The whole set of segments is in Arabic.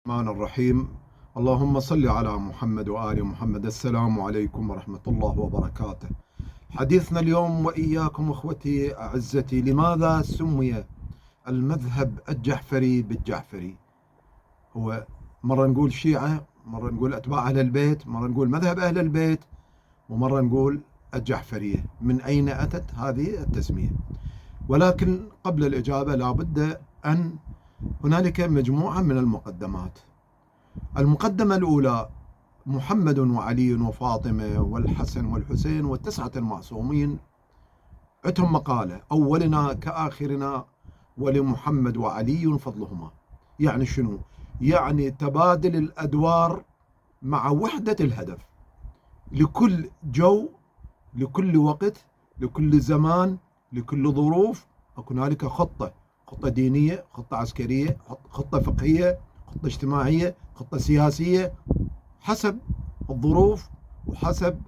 الرحمن الرحيم. اللهم صل على محمد وآل محمد. السلام عليكم ورحمة الله وبركاته. حديثنا اليوم وإياكم أخوتي أعزتي، لماذا سمي المذهب الجعفري بالجعفري؟ هو مرة نقول شيعة، مرة نقول أتباع أهل البيت، مرة نقول مذهب أهل البيت، ومرة نقول الجعفرية. من أين أتت هذه التسمية؟ ولكن قبل الإجابة لابد أن هنالك مجموعة من المقدمات. المقدمة الأولى: محمد وعلي وفاطمة والحسن والحسين والتسعة المعصومين عندهم مقالة: أولنا كآخرنا ولمحمد وعلي فضلهما. يعني شنو؟ يعني تبادل الأدوار مع وحدة الهدف، لكل جو، لكل وقت، لكل زمان، لكل ظروف. هنالك خطة دينية، خطة عسكرية، خطة فقهية، خطة اجتماعية، خطة سياسية، حسب الظروف وحسب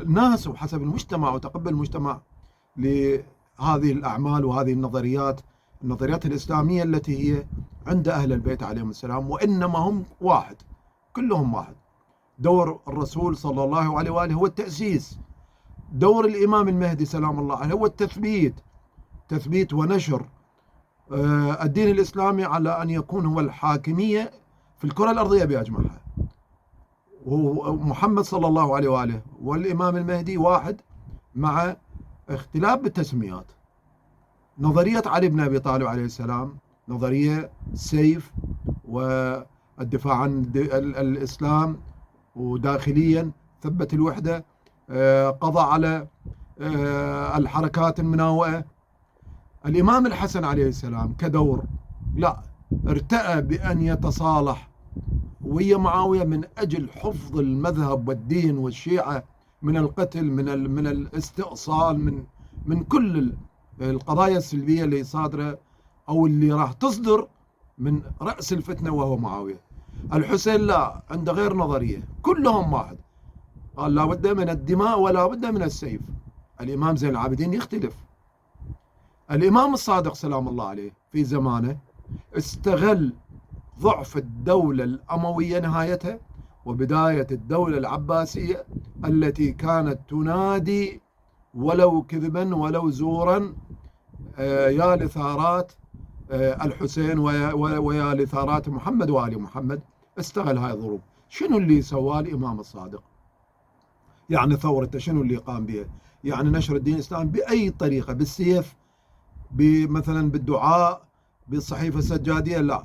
الناس وحسب المجتمع وتقبل المجتمع لهذه الأعمال وهذه النظريات الإسلامية التي هي عند أهل البيت عليهم السلام، وإنما هم واحد، كلهم واحد. دور الرسول صلى الله عليه وآله هو التأسيس، دور الإمام المهدي سلام الله عليه هو تثبيت ونشر الدين الإسلامي على أن يكون هو الحاكمية في الكرة الأرضية بأجمعها. ومحمد صلى الله عليه وآله والإمام المهدي واحد، مع اختلاف بالتسميات. نظرية علي بن أبي طالب عليه السلام نظرية سيف والدفاع عن الإسلام، وداخليا ثبت الوحدة، قضى على الحركات المناوئة. الإمام الحسن عليه السلام كدور لا، ارتأى بأن يتصالح ويا معاوية من أجل حفظ المذهب والدين والشيعة من القتل، من الاستئصال، من كل القضايا السلبية اللي صادرة أو اللي راح تصدر من رأس الفتنة وهو معاوية. الحسين لا، عنده غير نظرية، كلهم واحد، قال لا بد من الدماء ولا بد من السيف. الإمام زين العابدين يختلف. الإمام الصادق سلام الله عليه في زمانه استغل ضعف الدولة الأموية نهايتها وبداية الدولة العباسية التي كانت تنادي ولو كذبا ولو زورا يا لثارات الحسين ويا لثارات محمد وآل محمد. استغل هاي الظروف. شنو اللي سواه الإمام الصادق؟ يعني ثورته شنو اللي قام بها؟ يعني نشر الدين الإسلامي بأي طريقة؟ بالسيف؟ مثلا بالدعاء؟ بالصحيفة السجادية؟ لا،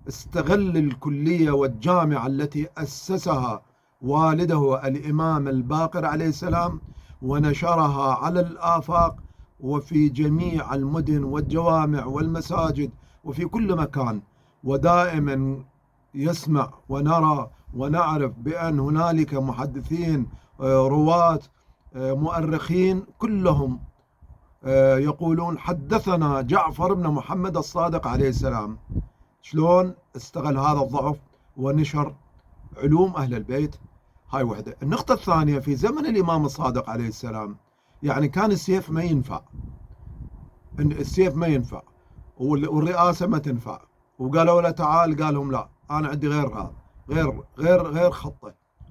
استغل الكلية والجامعة التي أسسها والده الإمام الباقر عليه السلام ونشرها على الآفاق وفي جميع المدن والجوامع والمساجد وفي كل مكان. ودائما يسمع ونرى ونعرف بأن هنالك محدثين، رواة، مؤرخين، كلهم يقولون حدثنا جعفر بن محمد الصادق عليه السلام. شلون استغل هذا الضعف ونشر علوم أهل البيت؟ هاي وحدة. النقطة الثانية: في زمن الإمام الصادق عليه السلام يعني كان السيف ما ينفع، والرئاسة ما تنفع، وقالوا له تعال، قال لهم لا، أنا عندي غير هذا، غير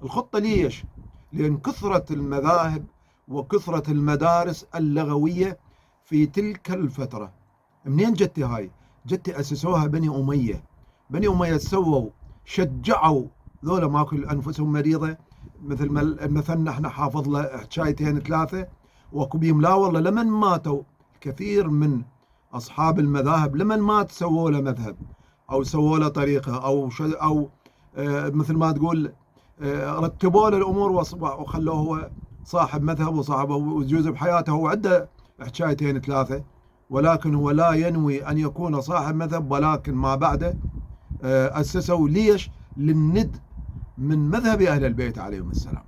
الخطة. ليش؟ لأن كثرة المذاهب وكثرة المدارس اللغوية في تلك الفترة. منين جتي هاي؟ جتي أسسوها بني أمية سووا، شجعوا ذولا ماكو أنفسهم مريضة، مثل احنا حافظ له حكايتين ثلاثة وكبيم. لا والله، لمن ماتوا كثير من أصحاب المذاهب، لمن مات سووا له مذهب أو سووا له طريقة أو مثل ما تقول رتبوا له الأمور وخلوه هو صاحب مذهب وصاحبه وجوز بحياته هو عنده حكايتين ثلاثة، ولكن هو لا ينوي أن يكون صاحب مذهب، ولكن ما بعده أسسوا. ليش؟ للند من مذهب أهل البيت عليهم السلام.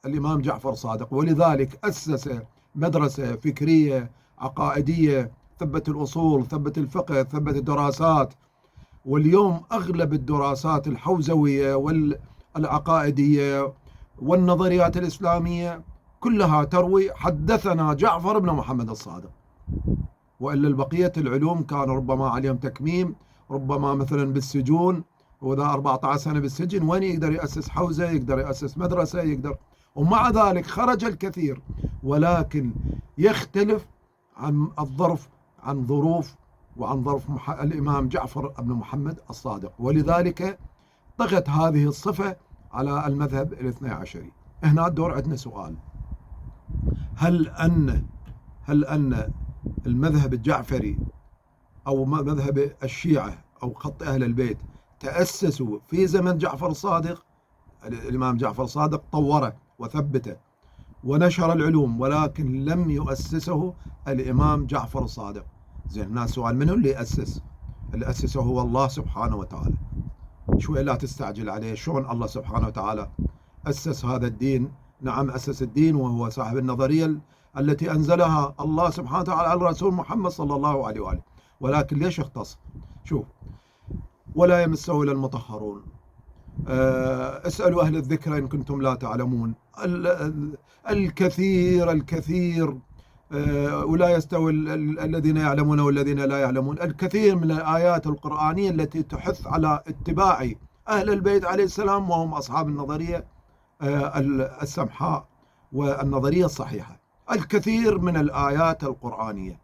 الإمام جعفر صادق، ولذلك أسس مدرسة فكرية عقائدية، ثبت الأصول، ثبت الفقه، ثبت الدراسات. واليوم أغلب الدراسات الحوزوية والعقائدية والنظريات الإسلامية كلها تروي حدثنا جعفر بن محمد الصادق. وإلا البقية العلوم كان ربما عليهم تكميم، ربما مثلا بالسجون، وإذا 14 سنة بالسجن وين يقدر يأسس حوزة، يقدر يأسس مدرسة، يقدر. ومع ذلك خرج الكثير، ولكن يختلف عن الظرف، عن ظروف وعن ظرف الإمام جعفر بن محمد الصادق، ولذلك طغت هذه الصفة على المذهب الاثني عشري. هنا الدور عندنا سؤال: هل أن المذهب الجعفري أو مذهب الشيعة أو خط أهل البيت تأسسوا في زمن جعفر الصادق؟ الإمام جعفر الصادق طوره وثبته ونشر العلوم، ولكن لم يؤسسه الإمام جعفر الصادق. زين، هنا سؤال: من هو اللي يأسس؟ اللي أسسه هو الله سبحانه وتعالى. شوي لا تستعجل عليه. شلون الله سبحانه وتعالى أسس هذا الدين؟ نعم أسس الدين، وهو صاحب النظرية التي أنزلها الله سبحانه وتعالى على الرسول محمد صلى الله عليه وآله، ولكن ليش اختص؟ شوف: ولا يمسه إلا المطهرون، اسألوا أهل الذكر إن كنتم لا تعلمون. الكثير ولا يستوي الذين يعلمون والذين لا يعلمون. الكثير من الآيات القرآنية التي تحث على اتباع أهل البيت عليه السلام، وهم أصحاب النظرية السمحاء والنظرية الصحيحة. الكثير من الآيات القرآنية.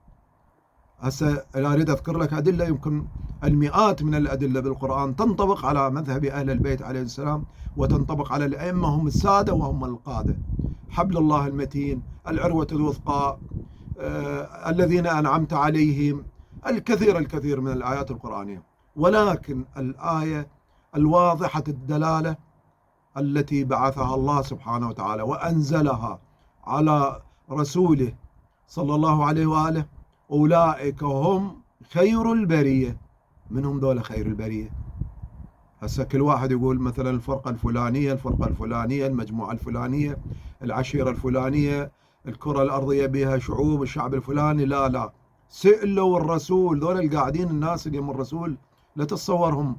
هسه أريد أذكر لك أدلة، يمكن المئات من الأدلة بالقرآن تنطبق على مذهب أهل البيت عليه السلام، وتنطبق على الأئمة، هم السادة وهم القادة، حبل الله المتين، العروة الوثقى، الذين أنعمت عليهم. الكثير من الآيات القرآنية، ولكن الآية الواضحة الدلالة التي بعثها الله سبحانه وتعالى وأنزلها على رسوله صلى الله عليه وآله: أولئك هم خير البرية. من هم دول خير البرية؟ هسه كل واحد يقول مثلا الفرقة الفلانية، المجموعة الفلانية، العشيرة الفلانية، الكرة الأرضية بها شعوب، الشعب الفلاني. لا، سئلوا الرسول. دول القاعدين الناس اللي من الرسول لا تتصورهم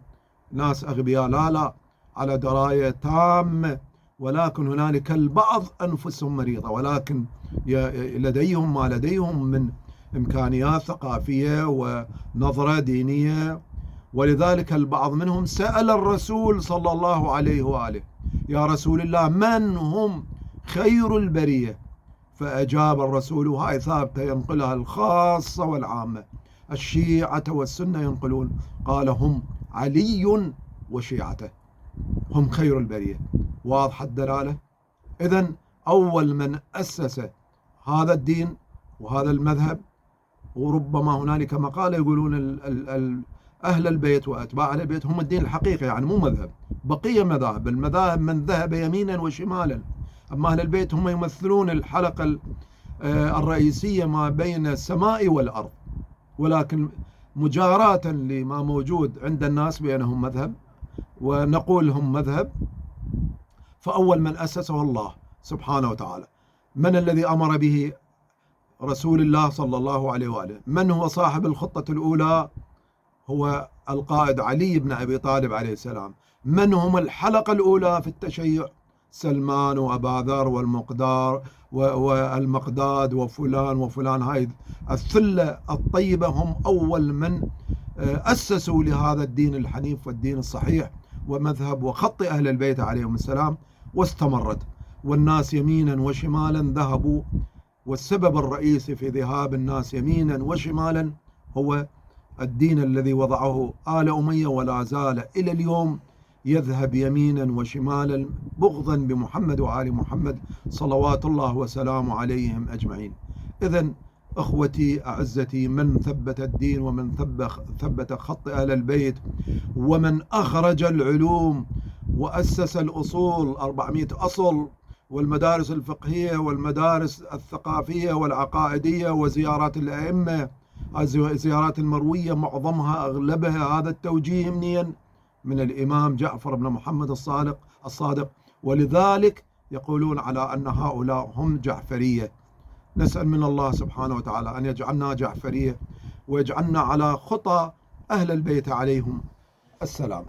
ناس أغبياء، لا، على دراية تامة، ولكن هنالك البعض أنفسهم مريضة، ولكن لديهم ما لديهم من إمكانيات ثقافية ونظرة دينية. ولذلك البعض منهم سأل الرسول صلى الله عليه وآله: يا رسول الله، من هم خير البرية؟ فأجاب الرسول، وهاي ثابتة ينقلها الخاصة والعامة، الشيعة والسنة ينقلون، قال: هم علي وشيعته، هم خير البرية. واضح الدلالة؟ إذن أول من أسس هذا الدين وهذا المذهب، وربما هنالك مقالة يقولون أهل البيت وأتباع أهل البيت هم الدين الحقيقي، يعني مو مذهب. بقية مذاهب، المذاهب من ذهب يمينا وشمالا، أما أهل البيت هم يمثلون الحلقة الرئيسية ما بين السماء والأرض، ولكن مجاراة لما موجود عند الناس بأنهم مذهب ونقول هم مذهب. فأول من أسسه الله سبحانه وتعالى. من الذي أمر به؟ رسول الله صلى الله عليه وآله. من هو صاحب الخطة الأولى؟ هو القائد علي بن أبي طالب عليه السلام. من هم الحلقة الأولى في التشيع؟ سلمان وأبا ذر والمقدار والمقداد وفلان. هاي الثلة الطيبة هم أول من أسسوا لهذا الدين الحنيف والدين الصحيح ومذهب وخط أهل البيت عليهم السلام، واستمرت، والناس يمينا وشمالا ذهبوا. والسبب الرئيسي في ذهاب الناس يمينا وشمالا هو الدين الذي وضعه آل أمية، ولا زال إلى اليوم يذهب يمينا وشمالا بغضا بمحمد وآل محمد صلوات الله وسلامه عليهم أجمعين. إذن أخوتي أعزتي، من ثبت الدين ومن ثبت خط أهل البيت ومن أخرج العلوم وأسس الأصول 400 أصل، والمدارس الفقهية والمدارس الثقافية والعقائدية وزيارات الأئمة، الزيارات المروية معظمها أغلبها هذا التوجيه منين؟ من الإمام جعفر بن محمد الصادق. ولذلك يقولون على أن هؤلاء هم جعفرية. نسأل من الله سبحانه وتعالى أن يجعلنا جعفرية، ويجعلنا على خطى أهل البيت عليهم السلام.